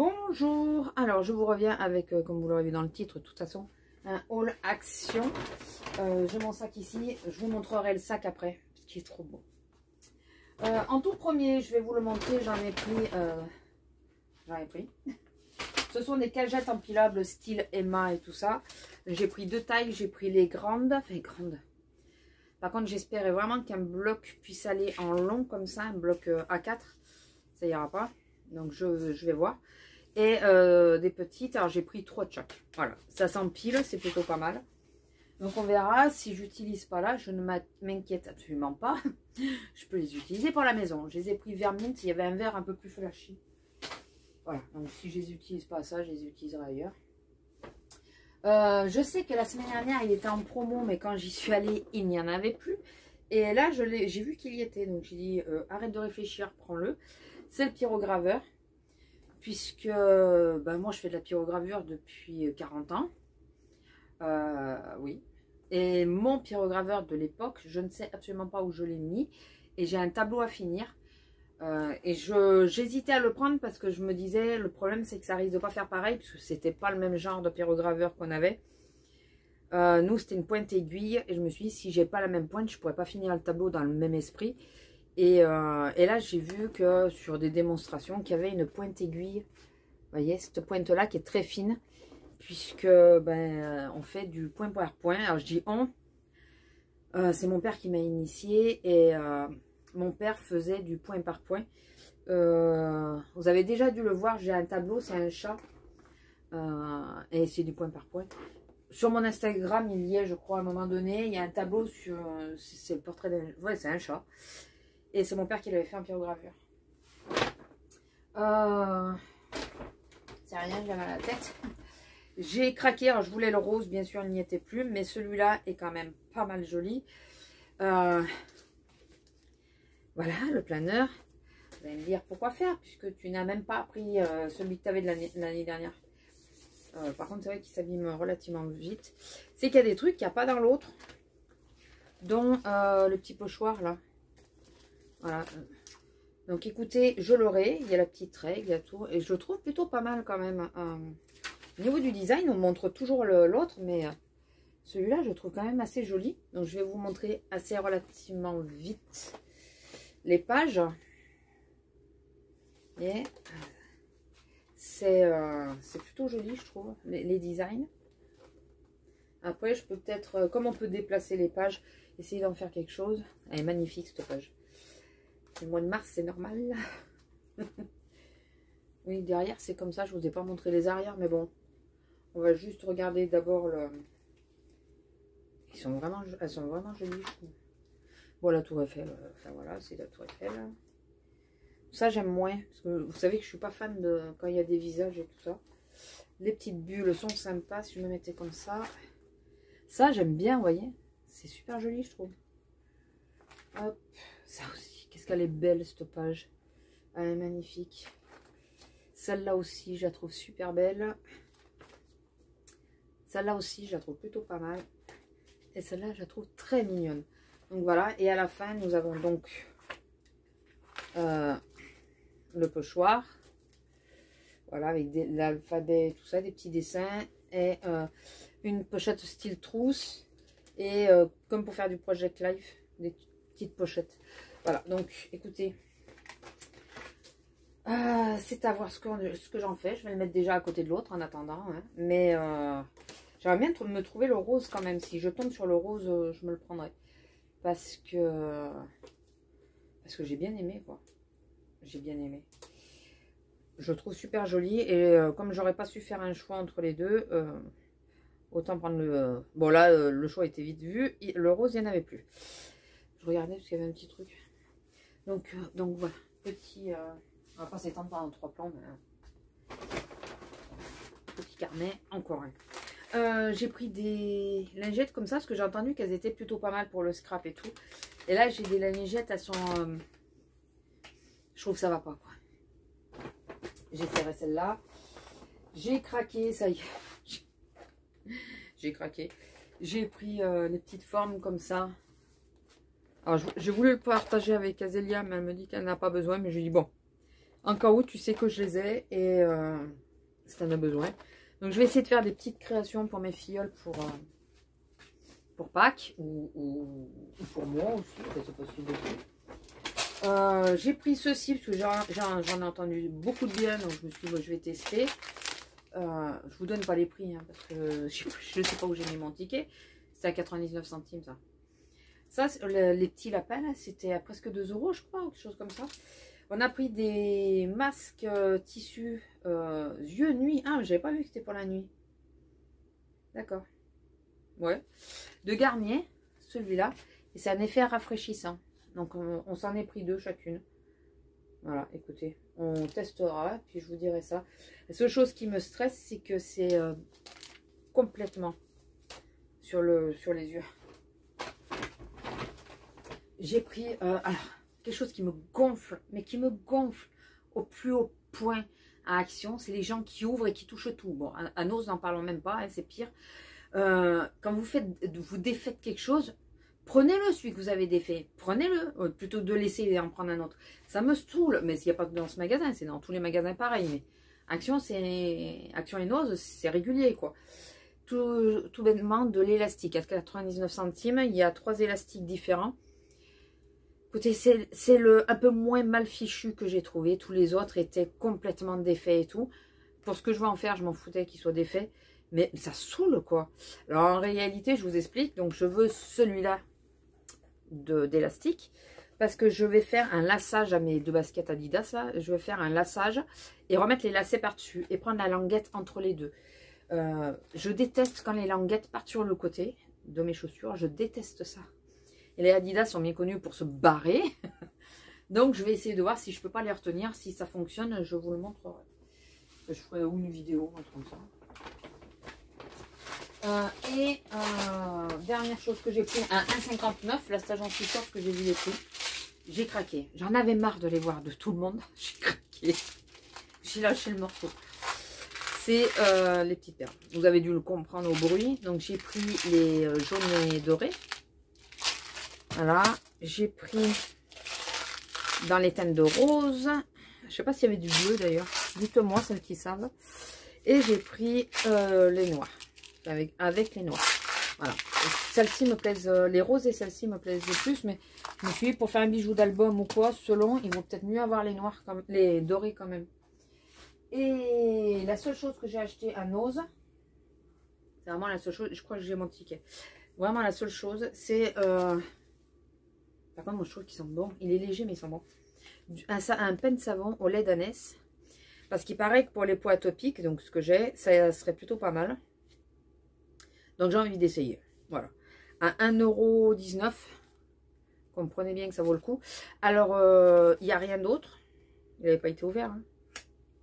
Bonjour, alors je vous reviens avec, comme vous l'aurez vu dans le titre, de toute façon, un haul action. J'ai mon sac ici, je vous montrerai le sac après, ce qui est trop beau. En tout premier, je vais vous le montrer, j'en ai pris. Ce sont des cagettes empilables style Emma et tout ça. J'ai pris deux tailles, j'ai pris les grandes, enfin grandes. Par contre, j'espérais vraiment qu'un bloc puisse aller en long comme ça, un bloc A4. Ça ira pas. Donc je vais voir. Et des petites, alors j'ai pris 3 de chaque. Voilà, ça s'empile, c'est plutôt pas mal. Donc on verra, si j'utilise pas là, je ne m'inquiète absolument pas. Je peux les utiliser pour la maison. Je les ai pris vers Mint, il y avait un vert un peu plus flashy. Voilà, donc si je les utilise pas ça, je les utiliserai ailleurs. Je sais que la semaine dernière, il était en promo, mais quand j'y suis allée, il n'y en avait plus. Et là, j'ai vu qu'il y était, donc j'ai dit, arrête de réfléchir, prends-le. C'est le pyrograveur, puisque moi, je fais de la pyrogravure depuis 40 ans. Oui. Et mon pyrograveur de l'époque, je ne sais absolument pas où je l'ai mis. Et j'ai un tableau à finir. Et j'hésitais à le prendre parce que je me disais, le problème c'est que ça risque de pas faire pareil, parce que c'était pas le même genre de pyrograveur qu'on avait. Nous c'était une pointe aiguille, et je me suis dit, si j'ai pas la même pointe, je pourrais pas finir le tableau dans le même esprit. Et là j'ai vu que sur des démonstrations qu'il y avait une pointe aiguille, vous voyez cette pointe là qui est très fine, puisque on fait du point par point. Alors je dis on, c'est mon père qui m'a initié, et mon père faisait du point par point. Vous avez déjà dû le voir, j'ai un tableau, c'est un chat. Et c'est du point par point. Sur mon Instagram, il y est, je crois, à un moment donné, il y a un tableau sur... c'est le portrait d'un... Ouais, c'est un chat. Et c'est mon père qui l'avait fait en pyrogravure. C'est rien, j'ai mal à la tête. J'ai craqué, alors je voulais le rose, bien sûr, il n'y était plus. Mais celui-là est quand même pas mal joli. Voilà, le planeur. Vous allez me dire pourquoi faire, puisque tu n'as même pas pris celui que tu avais de l'année dernière. Par contre, c'est vrai qu'il s'abîme relativement vite. C'est qu'il y a des trucs qu'il n'y a pas dans l'autre. Dont le petit pochoir là. Voilà. Donc écoutez, je l'aurai. Il y a la petite règle, il y a tout. Et je le trouve plutôt pas mal quand même. Au niveau du design, on montre toujours l'autre, mais celui-là, je le trouve quand même assez joli. Donc je vais vous montrer assez relativement vite les pages. Et c'est plutôt joli, je trouve, les designs. Après, je peux peut-être, comme on peut déplacer les pages, essayer d'en faire quelque chose. Elle est magnifique cette page. Le mois de mars, c'est normal. Oui, derrière, c'est comme ça. Je vous ai pas montré les arrières, mais bon. On va juste regarder d'abord le... elles sont vraiment jolies, je trouve. Bon, la tour Eiffel, enfin voilà, c'est la tour Eiffel. Ça, j'aime moins. Parce que vous savez que je suis pas fan de quand il y a des visages et tout ça. Les petites bulles sont sympas. Si je me mettais comme ça. Ça, j'aime bien, vous voyez. C'est super joli, je trouve. Hop. Ça aussi. Qu'est-ce qu'elle est belle, cette page. Elle est magnifique. Celle-là aussi, je la trouve super belle. Celle-là aussi, je la trouve plutôt pas mal. Et celle-là, je la trouve très mignonne. Donc voilà. Et à la fin, nous avons donc... le pochoir, voilà, avec l'alphabet, tout ça, des petits dessins, et une pochette style trousse, et comme pour faire du Project Life, des petites pochettes. Voilà, donc écoutez, c'est à voir ce que j'en fais. Je vais le mettre déjà à côté de l'autre en attendant, hein. Mais j'aimerais bien me trouver le rose quand même. Si je tombe sur le rose, je me le prendrai, parce que j'ai bien aimé, quoi. J'ai bien aimé. Je le trouve super joli. Et comme j'aurais pas su faire un choix entre les deux, autant prendre le... Bon là, le choix était vite vu. Le rose, il n'y en avait plus. Je regardais parce qu'il y avait un petit truc. Donc voilà. Petit... on va pas s'étendre pendant 3 plans. Mais... petit carnet. Encore un. J'ai pris des lingettes comme ça. Parce que j'ai entendu qu'elles étaient plutôt pas mal pour le scrap et tout. Et là, j'ai des lingettes. Elles sont... je trouve que ça va pas, quoi. J'essaierai celle-là. J'ai craqué, ça y est. J'ai craqué. J'ai pris les petites formes comme ça. Alors, je voulais le partager avec Azélia, mais elle me dit qu'elle n'a pas besoin. Mais je lui dis, bon, En cas où tu sais que je les ai et si tu en as besoin. Donc je vais essayer de faire des petites créations pour mes filleuls pour Pâques ou pour moi aussi, c'est possible aussi. J'ai pris ceci parce que j'en ai entendu beaucoup de bien, donc je me suis dit bon, je vais tester. Je vous donne pas les prix hein, parce que je ne sais pas où j'ai mis mon ticket. C'était à 99 centimes ça. Ça, les petits lapins, c'était à presque 2 € je crois, ou quelque chose comme ça. On a pris des masques tissus yeux nuit. Ah, mais j'avais pas vu que c'était pour la nuit. D'accord. Ouais. De Garnier, celui-là. Et c'est un effet rafraîchissant. Donc, on s'en est pris 2 chacune. Voilà, écoutez. On testera, puis je vous dirai ça. La seule chose qui me stresse, c'est que c'est complètement sur les yeux. J'ai pris alors, quelque chose qui me gonfle, mais qui me gonfle au plus haut point à Action. C'est les gens qui ouvrent et qui touchent tout. Bon, à Nose, n'en parlons même pas, hein, c'est pire. Quand vous défaites quelque chose, prenez-le, celui que vous avez défait. Prenez-le, plutôt que de laisser et en prendre un autre. Ça me saoule, mais il n'y a pas que dans ce magasin, c'est dans tous les magasins pareil. Mais Action et Nose, c'est régulier, quoi. Tout bêtement, de l'élastique. À 99 centimes, il y a 3 élastiques différents. Écoutez, c'est un peu moins mal fichu que j'ai trouvé. Tous les autres étaient complètement défaits et tout. Pour ce que je veux en faire, je m'en foutais qu'ils soient défaits. Mais ça saoule, quoi. Alors, en réalité, je vous explique. Donc, je veux celui-là d'élastique. Parce que je vais faire un laçage à mes 2 baskets Adidas. Là. Je vais faire un laçage et remettre les lacets par-dessus. Et prendre la languette entre les deux. Je déteste quand les languettes partent sur le côté de mes chaussures. Je déteste ça. Et les Adidas sont bien connus pour se barrer. Donc, je vais essayer de voir si je ne peux pas les retenir. Si ça fonctionne, je vous le montrerai. Je ferai une vidéo, un truc comme ça. Dernière chose que j'ai pris, un 1,59. Là, ça, j'en suis sûre que j'ai vu les prix. J'ai craqué. J'en avais marre de les voir de tout le monde. J'ai craqué. J'ai lâché le morceau. C'est les petites perles. Vous avez dû le comprendre au bruit. Donc, j'ai pris les jaunes et dorés. Voilà, j'ai pris dans les teintes de rose. Je ne sais pas s'il y avait du bleu d'ailleurs. Dites-moi, celles qui savent. Et j'ai pris les noirs. Avec les noirs. Voilà. Celles-ci me plaisent, les roses et celles-ci me plaisent le plus. Mais je me suis dit, pour faire un bijou d'album ou quoi, selon, il vaut peut-être mieux avoir les noirs, les dorés quand même. Et la seule chose que j'ai acheté à Nose, c'est vraiment la seule chose, je crois que j'ai mon ticket. Vraiment la seule chose, c'est... Par contre, moi, je trouve qu'ils sont bons. Il est léger, mais ils sont bons. Un pain de savon au lait d'ânesse. Parce qu'il paraît que pour les peaux atopiques, donc ce que j'ai, ça serait plutôt pas mal. Donc, j'ai envie d'essayer. Voilà. À 1,19 €. Comprenez bien que ça vaut le coup. Alors, il n'y a rien d'autre. Il n'avait pas été ouvert. Hein.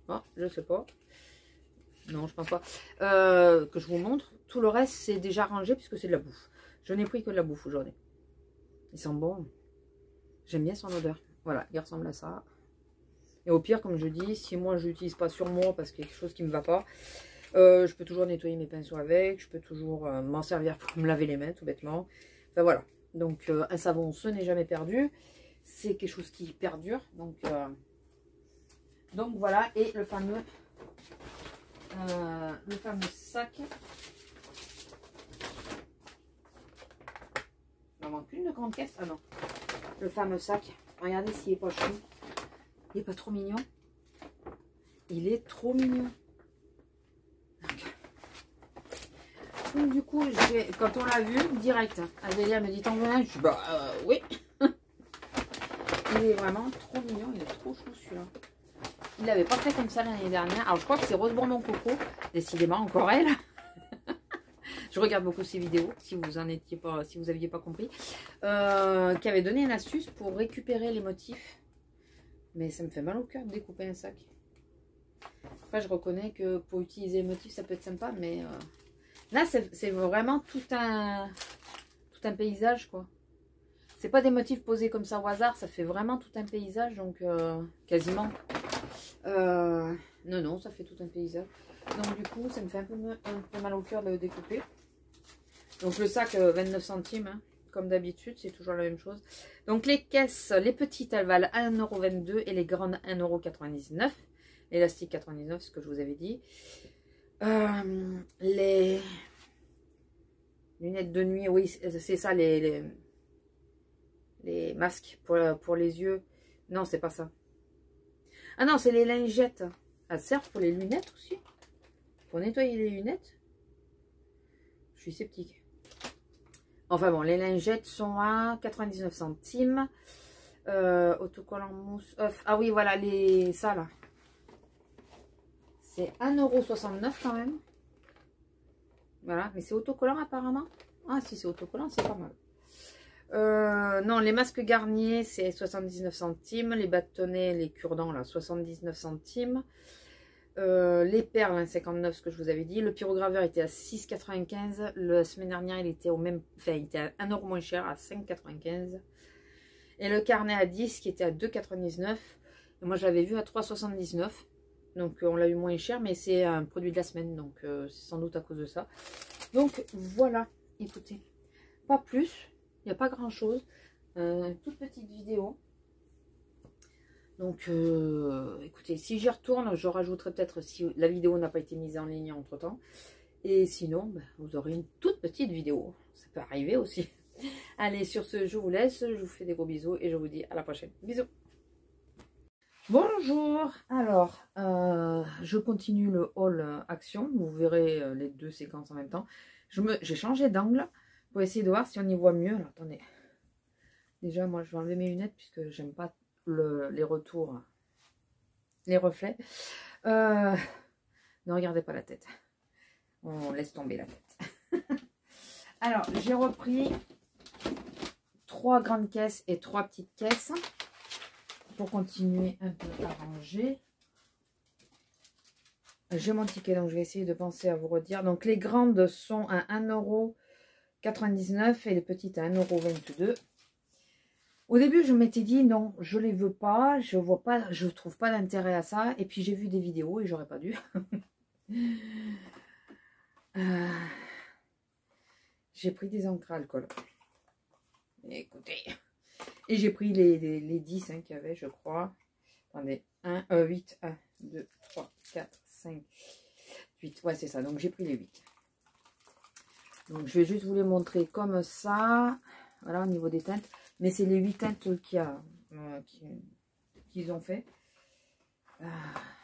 Oh, je sais pas. Non, je pense pas. Que je vous montre. Tout le reste, c'est déjà rangé puisque c'est de la bouffe. Je n'ai pris que de la bouffe aujourd'hui. Ils sont bons. J'aime bien son odeur. Voilà, il ressemble à ça. Et au pire, comme je dis, si moi je l'utilise pas sur moi parce qu'il y a quelque chose qui ne me va pas, je peux toujours nettoyer mes pinceaux avec. Je peux toujours m'en servir pour me laver les mains, tout bêtement. Enfin voilà. Donc un savon, ce n'est jamais perdu. C'est quelque chose qui perdure. Donc voilà. Et le fameux sac. Il en manque une de grande caisse. Ah non. Le fameux sac. Regardez s'il n'est pas chou. Il n'est pas trop mignon. Il est trop mignon. Donc du coup, quand on l'a vu, direct, Adélia me dit t'en veux un? Je dis bah oui. Il est vraiment trop mignon. Il est trop chou celui-là. Il l'avait pas fait comme ça l'année dernière. Alors je crois que c'est Rose Bourdon Coco. Décidément, encore elle. Je regarde beaucoup ces vidéos, si vous en étiez pas, si vous n'aviez pas compris, qui avait donné une astuce pour récupérer les motifs. Mais ça me fait mal au cœur de découper un sac. Après, je reconnais que pour utiliser les motifs, ça peut être sympa, mais là, c'est vraiment tout un paysage, quoi. C'est pas des motifs posés comme ça au hasard, ça fait vraiment tout un paysage, donc quasiment. Non, ça fait tout un paysage. Donc du coup, ça me fait un peu mal au cœur de le découper. Donc le sac, 29 centimes. Hein. comme d'habitude, c'est toujours la même chose. Donc les caisses, les petites, elles valent 1,22 € et les grandes 1,99 €. L'élastique 99, ce que je vous avais dit. Les lunettes de nuit, oui, c'est ça, les masques pour les yeux. Non, c'est pas ça. Ah non, c'est les lingettes. Elles servent pour les lunettes aussi. Pour nettoyer les lunettes. Je suis sceptique. Enfin bon, les lingettes sont à 99 centimes. Autocollant mousse. Ah oui, voilà, ça là. C'est 1,69 € quand même. Voilà, mais c'est autocollant apparemment. Ah si, c'est autocollant, c'est pas mal. Non, les masques Garnier, c'est 79 centimes. Les bâtonnets, les cure-dents, là, 79 centimes. Les perles, 59, ce que je vous avais dit. Le pyrograveur était à 6,95. La semaine dernière, il était au même... Enfin, il était à 1 € moins cher, à 5,95. Et le carnet à 10, qui était à 2,99. Et moi, je l'avais vu à 3,79. Donc, on l'a eu moins cher, mais c'est un produit de la semaine. Donc, c'est sans doute à cause de ça. Donc, voilà. Écoutez, pas plus. Il n'y a pas grand-chose. Toute petite vidéo. Donc, écoutez, si j'y retourne, je rajouterai peut-être si la vidéo n'a pas été mise en ligne entre-temps. Et sinon, ben, vous aurez une toute petite vidéo. Ça peut arriver aussi. Allez, sur ce, je vous laisse. Je vous fais des gros bisous et je vous dis à la prochaine. Bisous. Bonjour. Alors, je continue le haul action. Vous verrez les deux séquences en même temps. J'ai changé d'angle pour essayer de voir si on y voit mieux. Alors, attendez. Déjà, moi, je vais enlever mes lunettes puisque j'aime pas les retours, les reflets. Ne regardez pas la tête. On laisse tomber la tête. Alors, j'ai repris 3 grandes caisses et 3 petites caisses pour continuer un peu à ranger. J'ai mon ticket, donc je vais essayer de penser à vous redire. Donc, les grandes sont à 1,99 € et les petites à 1,22 €. Au début, je m'étais dit non, je les veux pas, je vois pas, je trouve pas d'intérêt à ça. Et puis j'ai vu des vidéos et j'aurais pas dû. J'ai pris des encres à alcool. Écoutez. Et j'ai pris les 10 hein, qu'il y avait, je crois. Attendez, 8, 1, 2, 3, 4, 5, 8. Ouais, c'est ça. Donc j'ai pris les 8. Donc je vais juste vous les montrer comme ça. Voilà, au niveau des teintes. Mais c'est les 8 teintes qu'ils ont fait.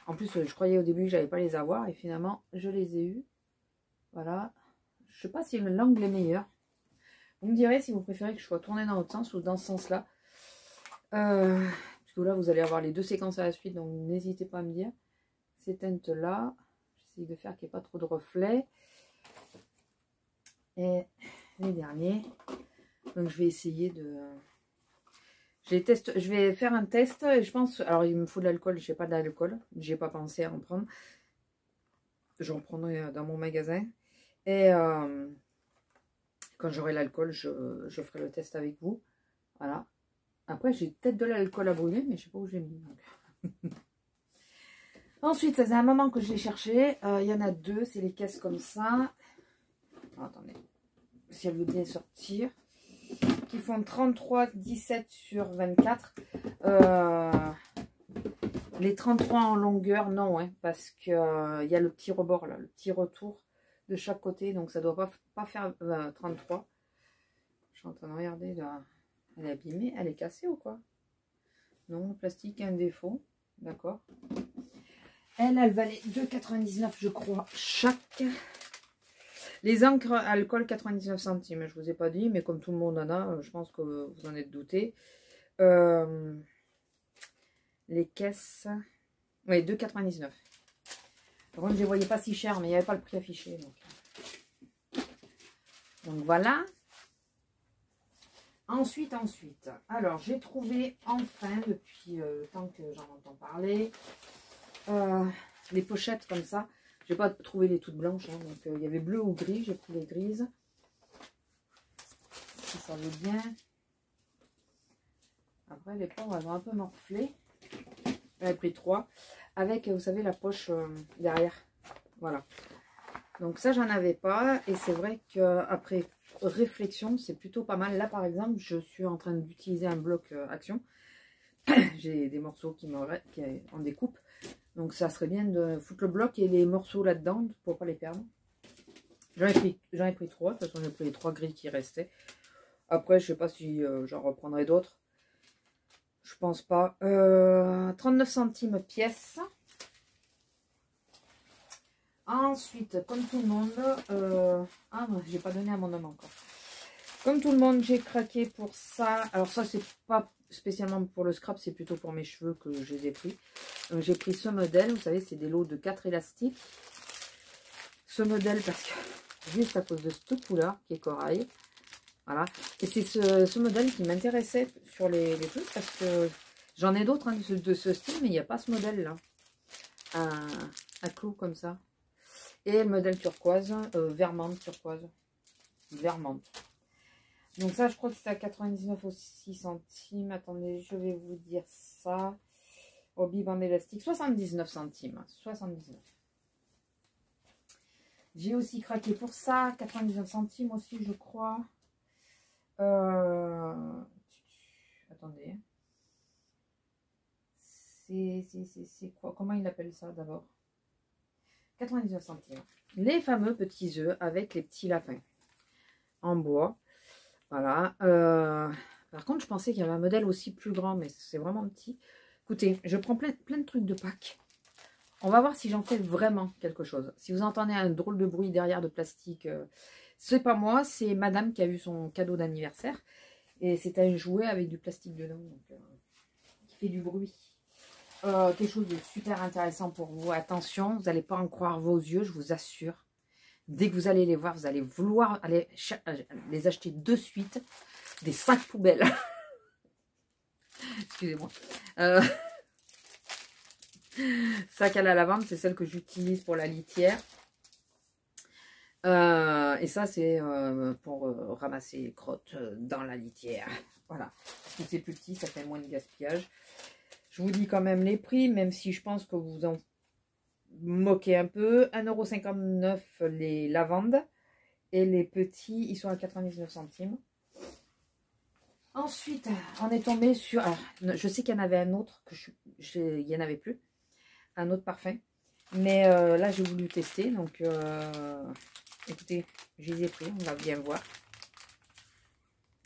En plus, je croyais au début que j'allais pas les avoir. Et finalement, je les ai eus. Voilà. Je sais pas si l'angle est meilleur. Vous me direz si vous préférez que je sois tournée dans l'autre sens ou dans ce sens-là. Parce que là, vous allez avoir les deux séquences à la suite. Donc, n'hésitez pas à me dire. Ces teintes-là. J'essaye de faire qu'il n'y ait pas trop de reflets. Et les derniers. Donc, je vais essayer de... Je vais faire un test. Et je pense... Alors, il me faut de l'alcool. Je n'ai pas d'alcool. Je n'ai pas pensé à en prendre. J'en prendrai dans mon magasin. Et quand j'aurai l'alcool, je ferai le test avec vous. Voilà. Après, j'ai peut-être de l'alcool à brûler, mais je ne sais pas où j'ai mis. Ensuite, ça faisait un moment que je l'ai cherché. Il y en a deux. C'est les caisses comme ça. Oh, attendez. Si elle veut bien sortir. Qui font 33, 17 sur 24. Les 33 en longueur, non. Hein, parce qu'il y a le petit rebord, là. Le petit retour de chaque côté. Donc, ça ne doit pas faire 33. Je suis en train de regarder là. Elle est abîmée, elle est cassée ou quoi? Non, le plastique a un défaut. D'accord. Elle valait 2,99 je crois chaque. Les encres alcool 99 centimes. Je vous ai pas dit, mais comme tout le monde en a, je pense que vous en êtes douté. Les caisses. Oui, 2,99. Par contre, je les voyais pas si cher, mais il n'y avait pas le prix affiché. Donc voilà. Ensuite, alors j'ai trouvé enfin, depuis le temps que j'en entends parler, les pochettes comme ça. J'ai pas trouvé les toutes blanches, hein, donc il y avait bleu ou gris, j'ai pris les grises. Si ça veut bien. Après, les pauvres, elles ont un peu morflé. J'en ai pris 3. Avec, vous savez, la poche derrière. Voilà. Donc ça, j'en avais pas. Et c'est vrai qu'après réflexion, c'est plutôt pas mal. Là, par exemple, je suis en train d'utiliser un bloc action. J'ai des morceaux qui en découpe. Donc ça serait bien de foutre le bloc et les morceaux là-dedans pour pas les perdre. J'en ai pris 3. De toute façon, j'ai pris les 3 grilles qui restaient. Après, je sais pas si j'en reprendrai d'autres. Je pense pas. 39 centimes pièce. Ensuite, comme tout le monde, ah non, j'ai pas donné à mon homme encore. Comme tout le monde, j'ai craqué pour ça. Alors ça, c'est pas spécialement pour le scrap, c'est plutôt pour mes cheveux que je les ai pris. J'ai pris ce modèle, vous savez, c'est des lots de 4 élastiques. Ce modèle, parce que juste à cause de cette couleur qui est corail. Voilà. Et c'est ce modèle qui m'intéressait sur les trucs, parce que j'en ai d'autres hein, de ce style, mais il n'y a pas ce modèle-là. Un clou comme ça. Et le modèle turquoise, vermante turquoise. Vermante. Donc ça, je crois que c'est à 99 aussi centimes. Attendez, je vais vous dire ça. Au biband élastique, 79 centimes. 79. J'ai aussi craqué pour ça. 99 centimes aussi, je crois. Attendez. C'est quoi? Comment il appelle ça d'abord? 99 centimes. Les fameux petits œufs avec les petits lapins en bois. Voilà. Par contre, je pensais qu'il y avait un modèle aussi plus grand, mais c'est vraiment petit. Écoutez, je prends plein de trucs de Pâques. On va voir si j'en fais vraiment quelque chose. Si vous entendez un drôle de bruit derrière de plastique, c'est pas moi, c'est madame qui a eu son cadeau d'anniversaire. Et c'est un jouet avec du plastique dedans, donc, qui fait du bruit. Quelque chose de super intéressant pour vous. Attention, vous n'allez pas en croire vos yeux, je vous assure. Dès que vous allez les voir, vous allez vouloir aller les acheter de suite. Des sacs poubelles. Excusez-moi. Sac à la lavande, c'est celle que j'utilise pour la litière. Et ça, c'est pour ramasser les crottes dans la litière. Voilà. Parce que c'est plus petit, ça fait moins de gaspillage. Je vous dis quand même les prix, même si je pense que vous en moquez un peu. 1,59 € les lavandes. Et les petits, ils sont à 99 centimes. Ensuite, on est tombé sur... Alors, je sais qu'il y en avait un autre, il n'y en avait plus. Un autre parfum. Mais là, j'ai voulu tester. Donc, écoutez, je les ai pris. On va bien voir.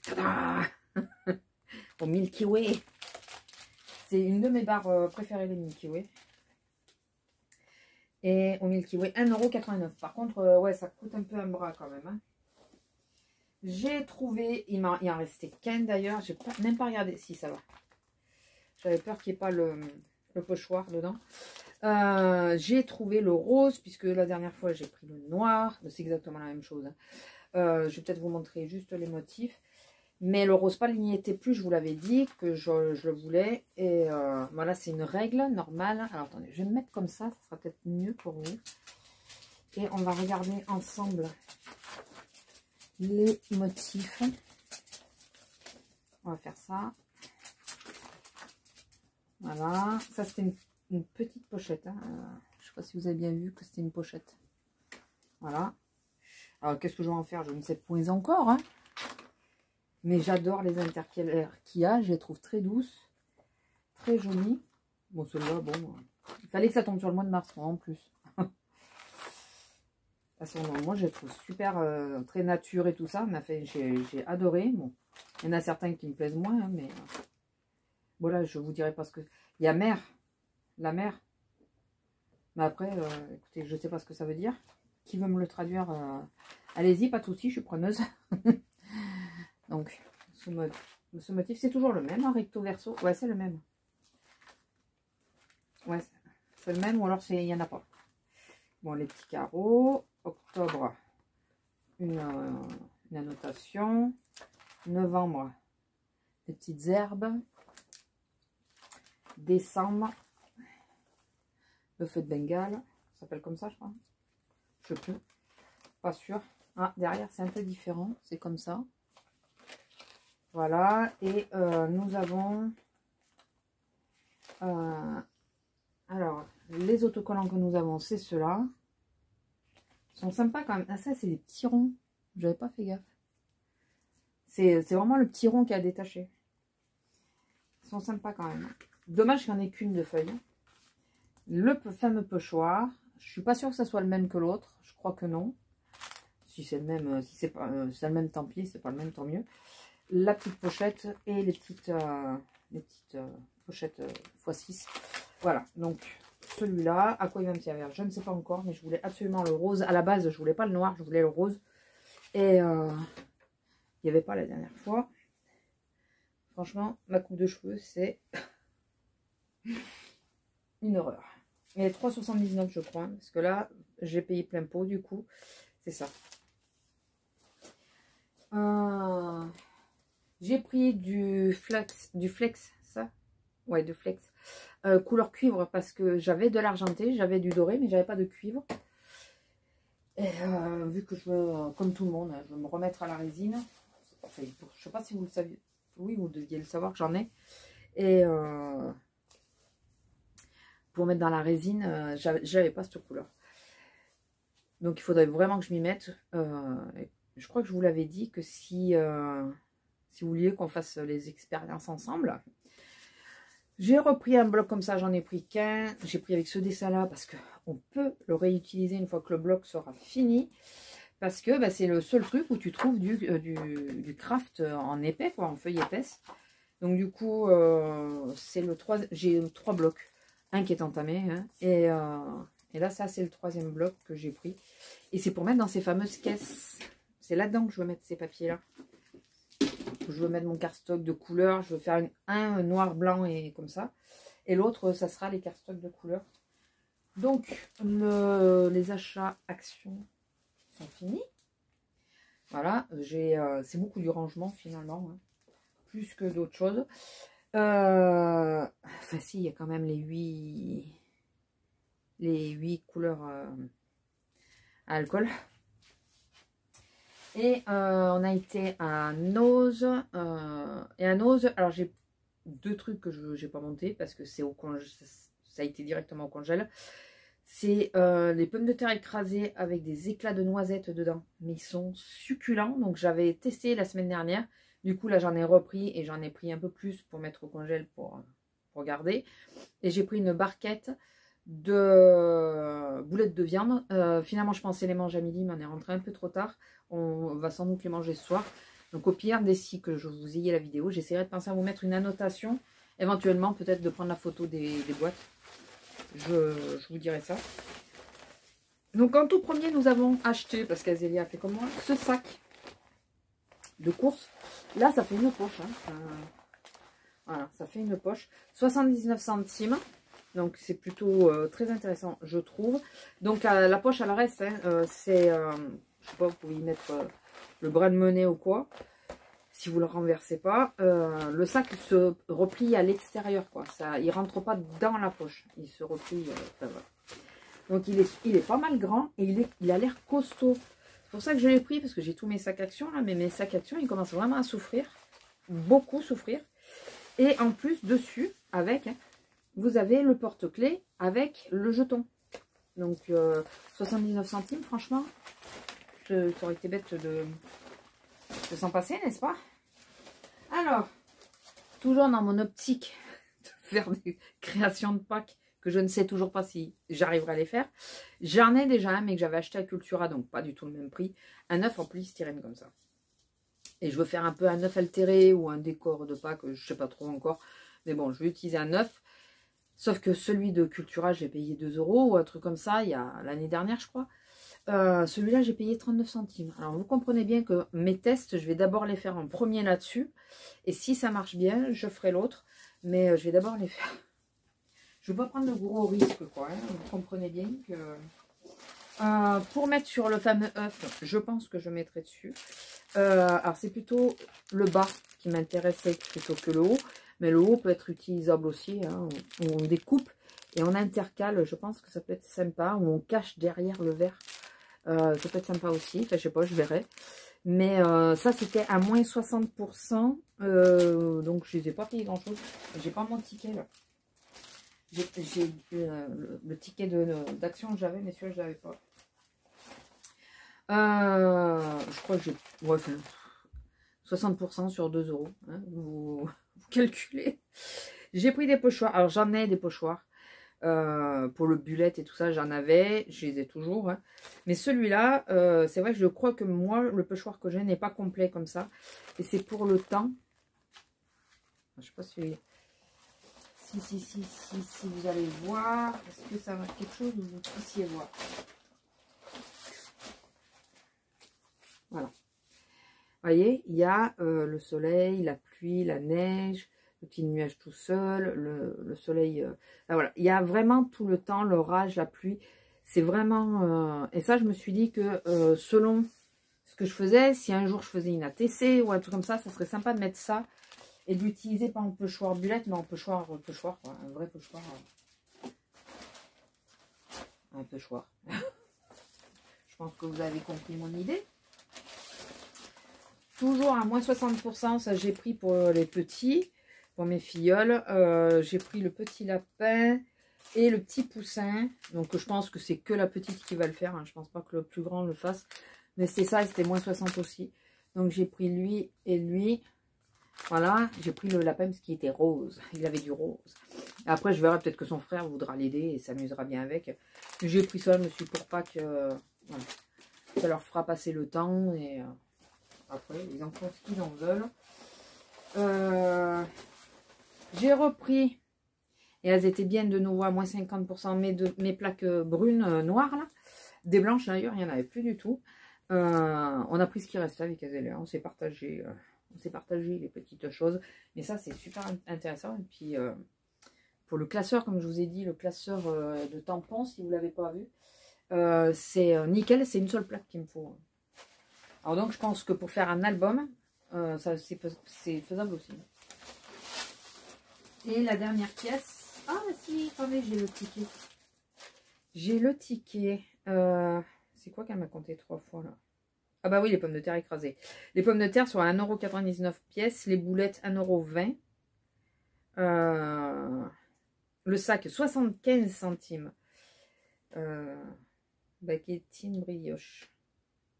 Tada au Milky Way. C'est une de mes barres préférées, les Milky Way. Et au Milky Way, 1,89 €. Par contre, ouais, ça coûte un peu un bras quand même. Hein. J'ai trouvé, il en restait qu'un d'ailleurs. J'ai même pas regardé si ça va. J'avais peur qu'il n'y ait pas le pochoir dedans. J'ai trouvé le rose, puisque la dernière fois j'ai pris le noir. C'est exactement la même chose. Hein. Je vais peut-être vous montrer juste les motifs. Mais le rose pâle, il n'y était plus, je vous l'avais dit que je le voulais. Et voilà, c'est une règle normale. Alors attendez, je vais me mettre comme ça sera peut-être mieux pour vous. Et on va regarder ensemble les motifs. On va faire ça. Voilà, ça c'était une petite pochette. Hein. Je ne sais pas si vous avez bien vu que c'était une pochette. Voilà. Alors qu'est-ce que je vais en faire? Je ne sais point encore. Hein. Mais j'adore les intercalaires qu'il y a. Je les trouve très douces. Très jolies. Bon, celui-là, bon. Il fallait que ça tombe sur le mois de mars, en plus. Moi, je les trouve super, très nature et tout ça. Mais enfin, j'ai adoré. Bon, il y en a certains qui me plaisent moins, hein, mais voilà, je vous dirai parce que il y a mer, la mer. Mais après, écoutez, je sais pas ce que ça veut dire. Qui veut me le traduire? Allez-y, pas de souci, je suis preneuse. Donc, ce motif, c'est toujours le même, hein, recto verso. Ouais, c'est le même. Ouais, c'est le même, ou alors il n'y en a pas. Bon, les petits carreaux. Octobre, une annotation. Novembre, des petites herbes. Décembre, le feu de Bengale. Ça s'appelle comme ça, je crois. Je sais plus. Pas sûr. Ah, derrière, c'est un peu différent. C'est comme ça. Voilà. Et nous avons... alors, les autocollants que nous avons, c'est ceux-là. Ils sont sympas quand même. Ah, ça, c'est des petits ronds. J'avais pas fait gaffe. C'est vraiment le petit rond qui a détaché. Ils sont sympas quand même. Dommage qu'il n'y en ait qu'une de feuille. Le fameux pochoir. Je suis pas sûre que ça soit le même que l'autre. Je crois que non. Si c'est le même, si c'est pas le même, tant pis. C'est pas le même, tant mieux. La petite pochette et les petites pochettes x6. Voilà. Donc celui-là, à quoi il va me servir? Je ne sais pas encore, mais je voulais absolument le rose. À la base, je voulais pas le noir, je voulais le rose. Et il n'y avait pas la dernière fois. Franchement, ma coupe de cheveux, c'est une horreur. Elle est 3,79 je crois, parce que là, j'ai payé plein pot, du coup, c'est ça. J'ai pris du flex, ça? Ouais, de flex. Couleur cuivre, parce que j'avais de l'argenté, j'avais du doré, mais j'avais pas de cuivre. Et vu que je veux, comme tout le monde, je veux me remettre à la résine. Enfin, je sais pas si vous le saviez. Oui, vous deviez le savoir que j'en ai. Et pour mettre dans la résine, j'avais pas cette couleur. Donc il faudrait vraiment que je m'y mette. Je crois que je vous l'avais dit que si vous vouliez qu'on fasse les expériences ensemble. J'ai repris un bloc comme ça, j'en ai pris qu'un. J'ai pris avec ce dessin-là parce qu'on peut le réutiliser une fois que le bloc sera fini. Parce que bah, c'est le seul truc où tu trouves du craft en épais, quoi, en feuille épaisse. Donc du coup, c'est le 3. J'ai 3 blocs. Un qui est entamé. Hein, et là, ça, c'est le 3e bloc que j'ai pris. Et c'est pour mettre dans ces fameuses caisses. C'est là-dedans que je veux mettre ces papiers-là. Je veux mettre mon cardstock de couleur. Je veux faire un noir, blanc et comme ça. Et l'autre, ça sera les cardstocks de couleur. Donc, les achats actions sont finis. Voilà, c'est beaucoup du rangement finalement, hein, plus que d'autres choses. Enfin si, il y a quand même les 8 couleurs à alcool. Et on a été à Nose. Et à Nose, alors j'ai 2 trucs que je n'ai pas monté parce que c'est au congèle, ça a été directement au congèle. C'est les pommes de terre écrasées avec des éclats de noisettes dedans. Mais ils sont succulents. Donc j'avais testé la semaine dernière. Du coup là j'en ai repris et j'en ai pris un peu plus pour mettre au congèle pour garder. Et j'ai pris une barquette de boulettes de viande. Finalement je pensais les manger à midi mais on est rentré un peu trop tard. On va sans doute les manger ce soir. Donc au pire, d'ici que je vous ayez la vidéo, j'essaierai de penser à vous mettre une annotation. Éventuellement peut-être de prendre la photo des boîtes. Je vous dirai ça. Donc en tout premier, nous avons acheté, parce qu'Azélia a fait comme moi, ce sac de course. Là, ça fait une poche. Hein. Voilà, ça fait une poche. 79 centimes. Donc c'est plutôt très intéressant, je trouve. Donc la poche à la reste, hein, c'est, je sais pas, vous pouvez y mettre le bras de monnaie ou quoi. Si vous le renversez pas, le sac se replie à l'extérieur, quoi. Ça, il rentre pas dans la poche, il se replie. Voilà. Donc il est pas mal grand et il a l'air costaud. C'est pour ça que je l'ai pris parce que j'ai tous mes sacs action là, mais mes sacs action ils commencent vraiment à souffrir, beaucoup souffrir. Et en plus dessus, avec, hein, vous avez le porte-clés avec le jeton. Donc 79 centimes, franchement, ça aurait été bête de s'en passer, n'est-ce pas? Alors, toujours dans mon optique de faire des créations de packs que je ne sais toujours pas si j'arriverai à les faire. J'en ai déjà un, mais que j'avais acheté à Cultura, donc pas du tout le même prix. Un œuf en polystyrène comme ça. Et je veux faire un peu un œuf altéré ou un décor de Pâques, je sais pas trop encore. Mais bon, je vais utiliser un œuf. Sauf que celui de Cultura, j'ai payé 2 € ou un truc comme ça, il y a l'année dernière, je crois. Celui-là, j'ai payé 39 centimes. Alors, vous comprenez bien que mes tests, je vais d'abord les faire en premier là-dessus. Et si ça marche bien, je ferai l'autre. Mais je vais d'abord les faire. Je ne veux pas prendre de gros risques, quoi. Hein. Vous comprenez bien que... pour mettre sur le fameux œuf, je pense que je mettrai dessus. Alors, c'est plutôt le bas qui m'intéressait plutôt que le haut. Mais le haut peut être utilisable aussi. Hein. On découpe et on intercale. Je pense que ça peut être sympa. Ou on cache derrière le verre. Ça peut être sympa aussi, enfin je sais pas, je verrai. Mais ça c'était à moins 60%, donc je les ai pas payé grand chose. J'ai pas mon ticket là. J'ai le ticket d'action que j'avais, mais celui-là je l'avais pas. Je crois que j'ai... Ouais, enfin, 60% sur 2 €. Hein, vous calculez. J'ai pris des pochoirs. Alors, j'en ai des pochoirs. Pour le bullet et tout ça, j'en avais. Je les ai toujours. Hein. Mais celui-là, c'est vrai que je crois que moi, le pochoir que j'ai n'est pas complet comme ça. Et c'est pour le temps. Je sais pas si... Si vous allez voir. Est-ce que ça va quelque chose où vous puissiez voir? Voilà. Vous voyez, il y a le soleil, la pluie, la neige, le petit nuage tout seul, le soleil. Voilà, il y a vraiment tout le temps l'orage, la pluie. C'est vraiment... et ça, je me suis dit que selon ce que je faisais, si un jour je faisais une ATC ou un truc comme ça serait sympa de mettre ça et d'utiliser pas en pochoir bullet, mais en pochoir quoi, un vrai pochoir. Un pochoir. Je pense que vous avez compris mon idée. Toujours à moins 60%, ça j'ai pris pour les petits, pour mes filleuls. J'ai pris le petit lapin et le petit poussin. Donc je pense que c'est que la petite qui va le faire. Hein. Je pense pas que le plus grand le fasse. Mais c'est ça, c'était moins 60 aussi. Donc j'ai pris lui et lui. Voilà, j'ai pris le lapin parce qu'il était rose. Il avait du rose. Et après, je verrai peut-être que son frère voudra l'aider et s'amusera bien avec. J'ai pris ça, je me suis pour pas que... voilà, ça leur fera passer le temps et... après, ils en font ce qu'ils en veulent. J'ai repris, et elles étaient bien de nouveau à moins 50%, mes plaques brunes, noires, là. Des blanches, d'ailleurs, il n'y en avait plus du tout. On a pris ce qui restait avec Azélia. On s'est partagé les petites choses. Mais ça, c'est super intéressant. Et puis, pour le classeur, comme je vous ai dit, le classeur de tampons, si vous ne l'avez pas vu, c'est nickel. C'est une seule plaque qu'il me faut. Alors donc, je pense que pour faire un album, c'est faisable aussi. Et la dernière pièce... Ah si, attendez, j'ai le ticket. J'ai le ticket. C'est quoi qu'elle m'a compté 3 fois là? Ah bah oui, les pommes de terre écrasées. Les pommes de terre sont à 1,99 € pièce. Les boulettes, 1,20 €. Le sac, 75 centimes. Baguettine brioche.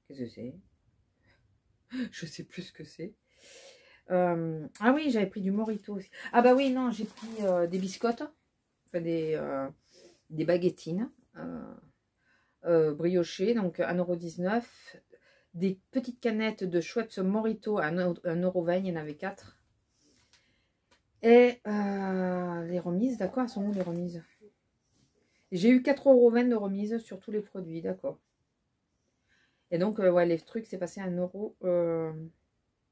Qu'est-ce que c'est? Je sais plus ce que c'est. Ah oui, j'avais pris du Morito aussi. Ah bah oui, non, j'ai pris des biscottes. Enfin, des baguettines. Briochées, donc 1,19 €. Des petites canettes de Schweppes Morito à 1,20 €. Il y en avait 4. Et les remises, d'accord, elles sont où les remises? J'ai eu 4,20 € de remise sur tous les produits, d'accord. Et donc, ouais, les trucs, c'est passé à 1,25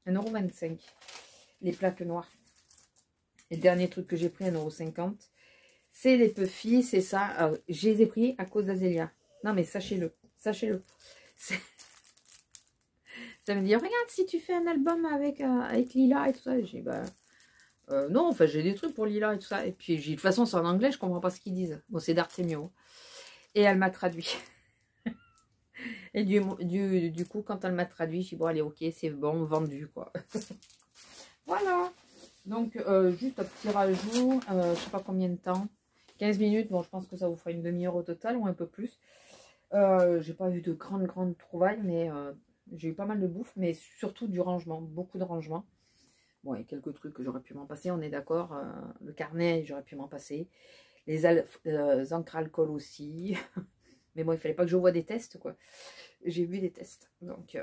€. Les plaques noires. Et le dernier truc que j'ai pris, 1,50 €. C'est les Puffy, c'est ça. Alors, je les ai pris à cause d'Azélia. Non, mais sachez-le. Sachez-le. Ça me dit, regarde, si tu fais un album avec Lila et tout ça. J'ai bah... non, enfin, j'ai des trucs pour Lila et tout ça. Et puis, de toute façon, c'est en anglais, je comprends pas ce qu'ils disent. Bon, c'est d'Artemio. Et elle m'a traduit. Et du coup, quand elle m'a traduit, j'ai dit, bon, allez, ok, c'est bon, vendu, quoi. Voilà. Donc, juste un petit rajout, je sais pas combien de temps. 15 minutes, bon, je pense que ça vous fera une demi-heure au total, ou un peu plus. J'ai pas eu de grandes trouvailles, mais j'ai eu pas mal de bouffe, mais surtout du rangement, beaucoup de rangement. Bon, il y a quelques trucs que j'aurais pu m'en passer, on est d'accord. Le carnet, j'aurais pu m'en passer. Les encres alcool aussi. Mais bon, il fallait pas que je voie des tests, quoi. J'ai vu des tests. Donc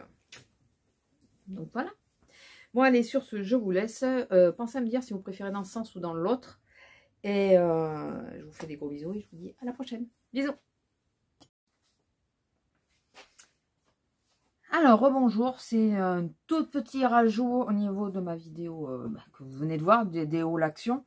voilà. Bon, allez, sur ce, je vous laisse. Pensez à me dire si vous préférez dans ce sens ou dans l'autre. Et je vous fais des gros bisous et je vous dis à la prochaine. Bisous. Alors, rebonjour, c'est un tout petit rajout au niveau de ma vidéo que vous venez de voir, des hauts l'action.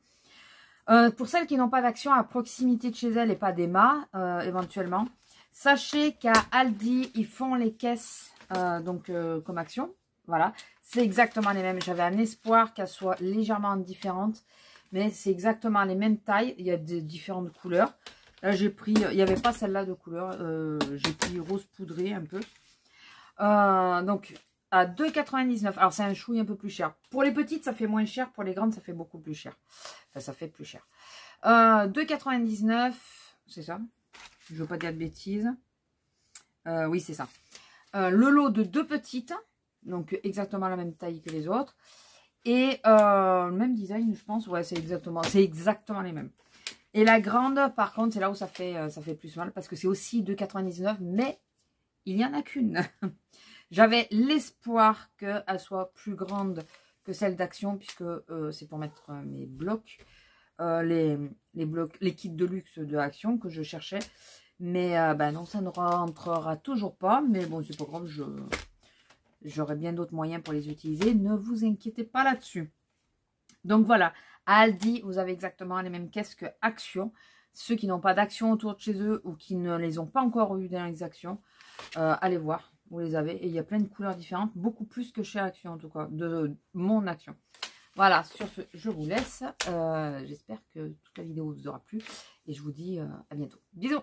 Pour celles qui n'ont pas d'action à proximité de chez elles et pas d'Emma, éventuellement, sachez qu'à Aldi, ils font les caisses comme action. Voilà, c'est exactement les mêmes. J'avais un espoir qu'elles soient légèrement différentes, mais c'est exactement les mêmes tailles. Il y a de différentes couleurs. Là, j'ai pris, il n'y avait pas celle-là de couleur. J'ai pris rose poudré un peu. Donc, à 2,99 €. Alors, c'est un chouille un peu plus cher. Pour les petites, ça fait moins cher. Pour les grandes, ça fait beaucoup plus cher. Enfin, ça fait plus cher. 2,99 €. C'est ça. Je ne veux pas dire de bêtises. Oui, c'est ça. le lot de 2 petites, donc exactement la même taille que les autres. Et le même design, je pense. Ouais, c'est exactement les mêmes. Et la grande, par contre, c'est là où ça fait plus mal. Parce que c'est aussi 2,99 €, mais il n'y en a qu'une. J'avais l'espoir qu'elle soit plus grande que celle d'Action, puisque c'est pour mettre mes blocs. Les kits de luxe de Action que je cherchais. Mais bah non, ça ne rentrera toujours pas. Mais bon, c'est pas grave, j'aurai bien d'autres moyens pour les utiliser. Ne vous inquiétez pas là-dessus. Donc voilà, à Aldi, vous avez exactement les mêmes caisses que Action. Ceux qui n'ont pas d'Action autour de chez eux ou qui ne les ont pas encore eu dans les Actions, allez voir, vous les avez. Et il y a plein de couleurs différentes, beaucoup plus que chez Action en tout cas, de mon Action. Voilà, sur ce, je vous laisse. J'espère que toute la vidéo vous aura plu. Et je vous dis à bientôt. Bisous!